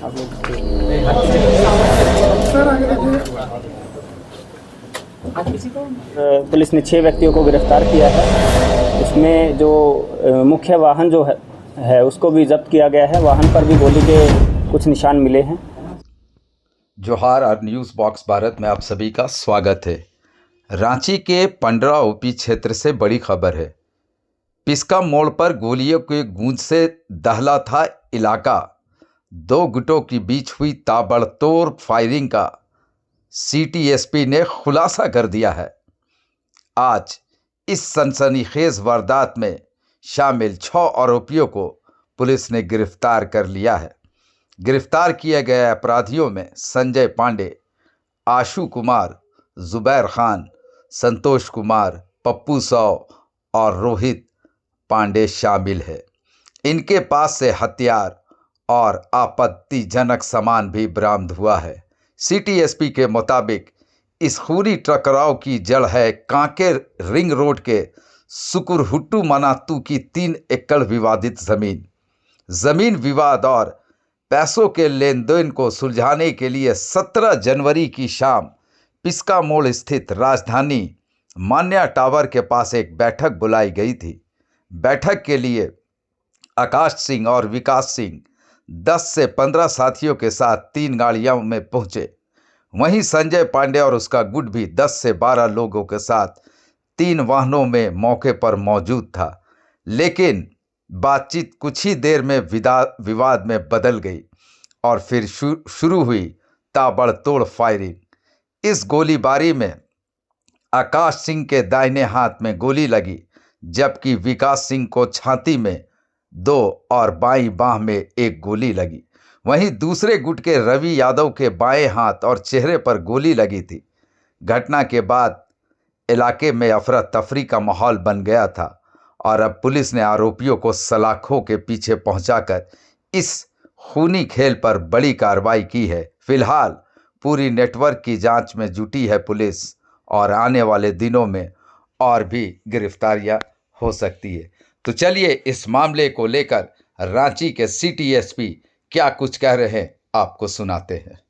आप लोग पुलिस ने 6 व्यक्तियों को गिरफ्तार किया है। उसमें जो मुख्य वाहन जो है उसको भी जब्त किया गया है। वाहन पर भी गोली के कुछ निशान मिले हैं। जोहार और न्यूज़ बॉक्स भारत में आप सभी का स्वागत है। रांची के पंडरा ओपी क्षेत्र से बड़ी खबर है। पिस्का मोड़ पर गोलियों के गूंज से दहला था इलाका। 2 गुटों के बीच हुई ताबड़तोड़ फायरिंग का सिटी एसपी ने खुलासा कर दिया है। आज इस सनसनीखेज वारदात में शामिल 6 आरोपियों को पुलिस ने गिरफ्तार कर लिया है। गिरफ्तार किए गए अपराधियों में संजय पांडे, आशु कुमार, जुबैर खान, संतोष कुमार, पप्पू साव और रोहित पांडे शामिल है। इनके पास से हथियार और आपत्तिजनक सामान भी बरामद हुआ है। सिटी एसपी के मुताबिक इस खूनी टकराव की जड़ है कांके रिंग रोड के सुकुरहुट्टू मनातू की 3 एकड़ विवादित जमीन विवाद और पैसों के लेन देन को सुलझाने के लिए 17 जनवरी की शाम पिस्का मोड़ स्थित राजधानी मान्या टावर के पास एक बैठक बुलाई गई थी। बैठक के लिए आकाश सिंह और विकास सिंह 10 से 15 साथियों के साथ 3 गाड़ियों में पहुंचे। वहीं संजय पांडे और उसका गुट भी 10 से 12 लोगों के साथ 3 वाहनों में मौके पर मौजूद था। लेकिन बातचीत कुछ ही देर में विवाद में बदल गई और फिर शुरू हुई ताबड़तोड़ फायरिंग। इस गोलीबारी में आकाश सिंह के दाहिने हाथ में गोली लगी, जबकि विकास सिंह को छाती में 2 और बाईं बाह में 1 गोली लगी। वहीं दूसरे गुट के रवि यादव के बाएं हाथ और चेहरे पर गोली लगी थी। घटना के बाद इलाके में अफरा तफरी का माहौल बन गया था और अब पुलिस ने आरोपियों को सलाखों के पीछे पहुंचाकर इस खूनी खेल पर बड़ी कार्रवाई की है। फिलहाल पूरी नेटवर्क की जांच में जुटी है पुलिस और आने वाले दिनों में और भी गिरफ्तारियां हो सकती है। तो चलिए इस मामले को लेकर रांची के सिटी एसपी क्या कुछ कह रहे हैं आपको सुनाते हैं।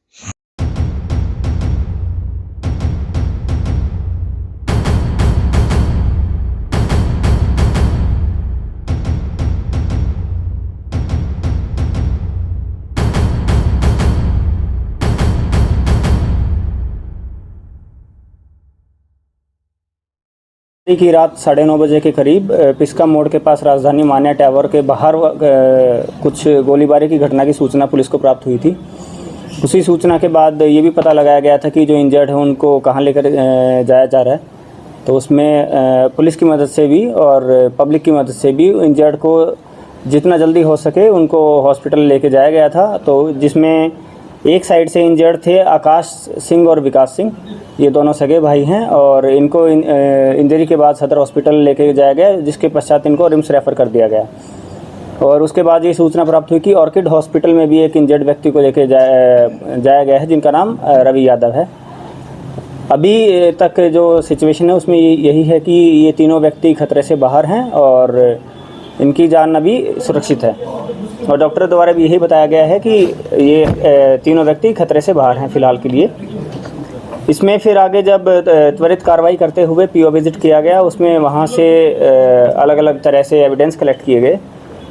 की रात 9:30 बजे के करीब पिस्का मोड़ के पास राजधानी मान्या टावर के बाहर कुछ गोलीबारी की घटना की सूचना पुलिस को प्राप्त हुई थी। उसी सूचना के बाद ये भी पता लगाया गया था कि जो इंजर्ड है उनको कहाँ लेकर जाया जा रहा है। तो उसमें पुलिस की मदद से भी और पब्लिक की मदद से भी इंजर्ड को जितना जल्दी हो सके उनको हॉस्पिटल लेके जाया गया था। तो जिसमें एक साइड से इंजर्ड थे आकाश सिंह और विकास सिंह, ये दोनों सगे भाई हैं और इनको इंजरी के बाद सदर हॉस्पिटल लेके जाया गया, जिसके पश्चात इनको रिम्स रेफ़र कर दिया गया। और उसके बाद ये सूचना प्राप्त हुई कि ऑर्किड हॉस्पिटल में भी एक इंजर्ड व्यक्ति को लेके जाया गया है, जिनका नाम रवि यादव है। अभी तक जो सिचुएशन है उसमें यही है कि ये तीनों व्यक्ति खतरे से बाहर हैं और इनकी जान अभी सुरक्षित है। और डॉक्टर द्वारा भी यही बताया गया है कि ये तीनों व्यक्ति खतरे से बाहर हैं फ़िलहाल के लिए। इसमें फिर आगे जब त्वरित कार्रवाई करते हुए पीओ विजिट किया गया, उसमें वहाँ से अलग अलग तरह से एविडेंस कलेक्ट किए गए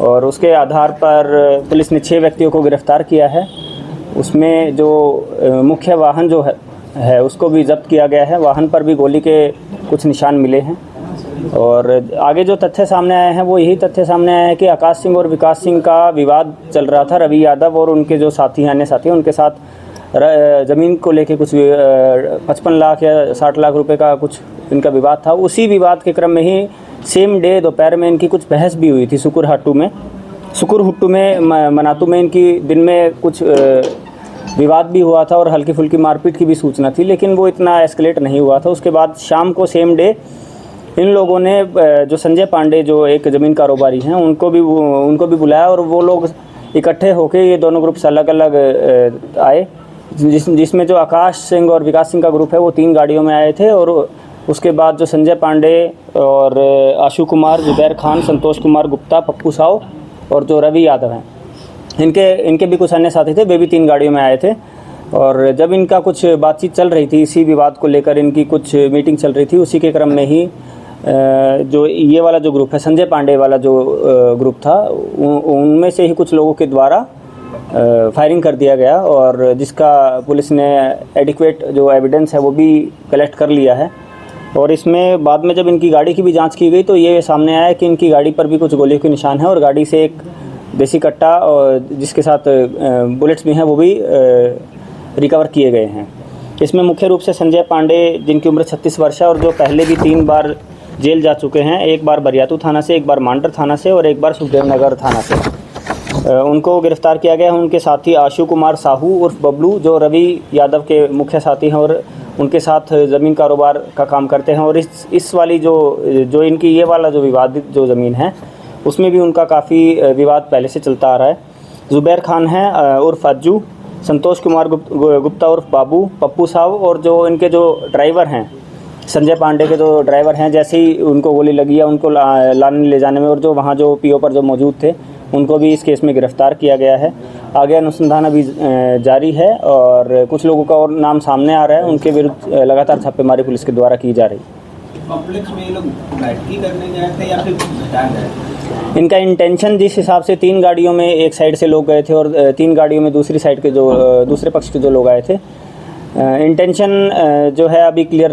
और उसके आधार पर पुलिस ने 6 व्यक्तियों को गिरफ्तार किया है। उसमें जो मुख्य वाहन जो है उसको भी जब्त किया गया है। वाहन पर भी गोली के कुछ निशान मिले हैं। और आगे जो तथ्य सामने आए हैं वो यही तथ्य सामने आया है कि आकाश सिंह और विकास सिंह का विवाद चल रहा था। रवि यादव और उनके जो साथी अन्य साथी उनके साथ ज़मीन को लेके कुछ 55 लाख या 60 लाख रुपए का कुछ इनका विवाद था। उसी विवाद के क्रम में ही सेम डे दोपहर में इनकी कुछ बहस भी हुई थी सुकुरहुट्टू में मनातू में इनकी दिन में कुछ विवाद भी हुआ था और हल्की फुल्की मारपीट की भी सूचना थी, लेकिन वो इतना एस्केलेट नहीं हुआ था। उसके बाद शाम को सेम डे इन लोगों ने जो संजय पांडे जो एक ज़मीन कारोबारी हैं उनको भी बुलाया और वो लोग इकट्ठे होकर ये दोनों ग्रुप्स अलग अलग आए, जिसमें जो आकाश सिंह और विकास सिंह का ग्रुप है वो 3 गाड़ियों में आए थे। और उसके बाद जो संजय पांडे और आशु कुमार, जुबैर खान, संतोष कुमार गुप्ता, पप्पू साव और जो रवि यादव हैं, इनके भी कुछ अन्य साथी थे, वे भी 3 गाड़ियों में आए थे। और जब इनका कुछ बातचीत चल रही थी, इसी विवाद को लेकर इनकी कुछ मीटिंग चल रही थी, उसी के क्रम में ही जो ये वाला जो ग्रुप है, संजय पांडे वाला जो ग्रुप था, उनमें से ही कुछ लोगों के द्वारा फायरिंग कर दिया गया, और जिसका पुलिस ने एडिक्वेट जो एविडेंस है वो भी कलेक्ट कर लिया है। और इसमें बाद में जब इनकी गाड़ी की भी जांच की गई तो ये सामने आया कि इनकी गाड़ी पर भी कुछ गोलियों के निशान हैं, और गाड़ी से एक देसी कट्टा और जिसके साथ बुलेट्स भी हैं वो भी रिकवर किए गए हैं। इसमें मुख्य रूप से संजय पांडे, जिनकी उम्र 36 वर्ष है और जो पहले भी 3 बार जेल जा चुके हैं, एक बार बरियातू थाना से, एक बार मांडर थाना से और एक बार सुखदेव नगर थाना से, उनको गिरफ्तार किया गया है। उनके साथी आशु कुमार साहू उर्फ बबलू, जो रवि यादव के मुख्य साथी हैं और उनके साथ ज़मीन कारोबार का काम करते हैं। और इस वाली जो इनकी ये वाला जो विवादित जो ज़मीन है, उसमें भी उनका काफ़ी विवाद पहले से चलता आ रहा है। ज़ुबैर खान है उर्फ अज्जू, संतोष कुमार गुप्ता उर्फ बाबू, पप्पू साहब, और जो इनके जो ड्राइवर हैं, संजय पांडे के जो ड्राइवर हैं, जैसे ही उनको गोली लगी है उनको लाने ले जाने में, और जो वहाँ जो पीओ पर जो मौजूद थे उनको भी इस केस में गिरफ्तार किया गया है। आगे अनुसंधान अभी जारी है और कुछ लोगों का और नाम सामने आ रहा है, उनके विरुद्ध लगातार छापेमारी पुलिस के द्वारा की जा रही है। कॉम्प्लेक्स में ये लोग बैठकी करने गए थे या फिर बता गए? इनका इंटेंशन जिस हिसाब से 3 गाड़ियों में एक साइड से लोग गए थे और 3 गाड़ियों में दूसरी साइड के जो दूसरे पक्ष के जो लोग आए थे, इंटेंशन जो है अभी क्लियर,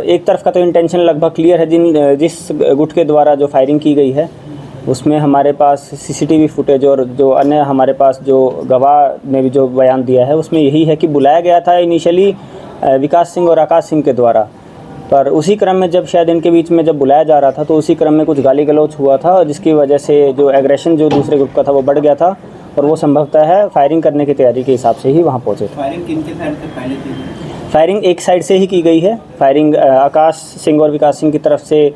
एक तरफ का तो इंटेंशन लगभग क्लियर है। जिस गुट के द्वारा जो फायरिंग की गई है उसमें हमारे पास सीसीटीवी फुटेज और जो अन्य हमारे पास जो गवाह ने भी जो बयान दिया है, उसमें यही है कि बुलाया गया था इनिशियली विकास सिंह और आकाश सिंह के द्वारा, पर उसी क्रम में जब शायद इनके बीच में जब बुलाया जा रहा था तो उसी क्रम में कुछ गाली गलौच हुआ था, जिसकी वजह से जो एग्रेशन जो दूसरे ग्रुप का था वो बढ़ गया था, और वो संभवतः है फायरिंग करने की तैयारी के हिसाब से ही वहाँ पहुँचे थे। फायरिंग किनके साइड से पहले थी? फायरिंग एक साइड से ही की गई है। फायरिंग आकाश सिंह और विकास सिंह की तरफ से,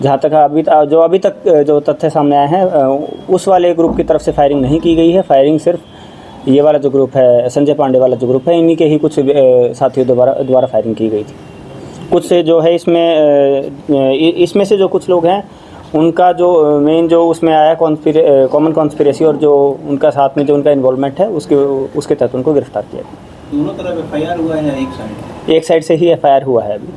जहाँ तक अभी तक जो तथ्य सामने आए हैं, उस वाले ग्रुप की तरफ से फायरिंग नहीं की गई है। फायरिंग सिर्फ ये वाला जो ग्रुप है, संजय पांडे वाला जो ग्रुप है, इन्हीं के ही कुछ साथियों द्वारा फायरिंग की गई थी। कुछ से जो है इसमें से जो कुछ लोग हैं उनका जो मेन जो उसमें आया कॉमन कॉन्स्पिरेसी और जो उनका साथ में जो उनका इन्वॉल्वमेंट है उसके तहत उनको गिरफ्तार किया गया। दोनों तरफ FIR हुआ है या एक साइड? एक साइड से ही FIR हुआ है अभी।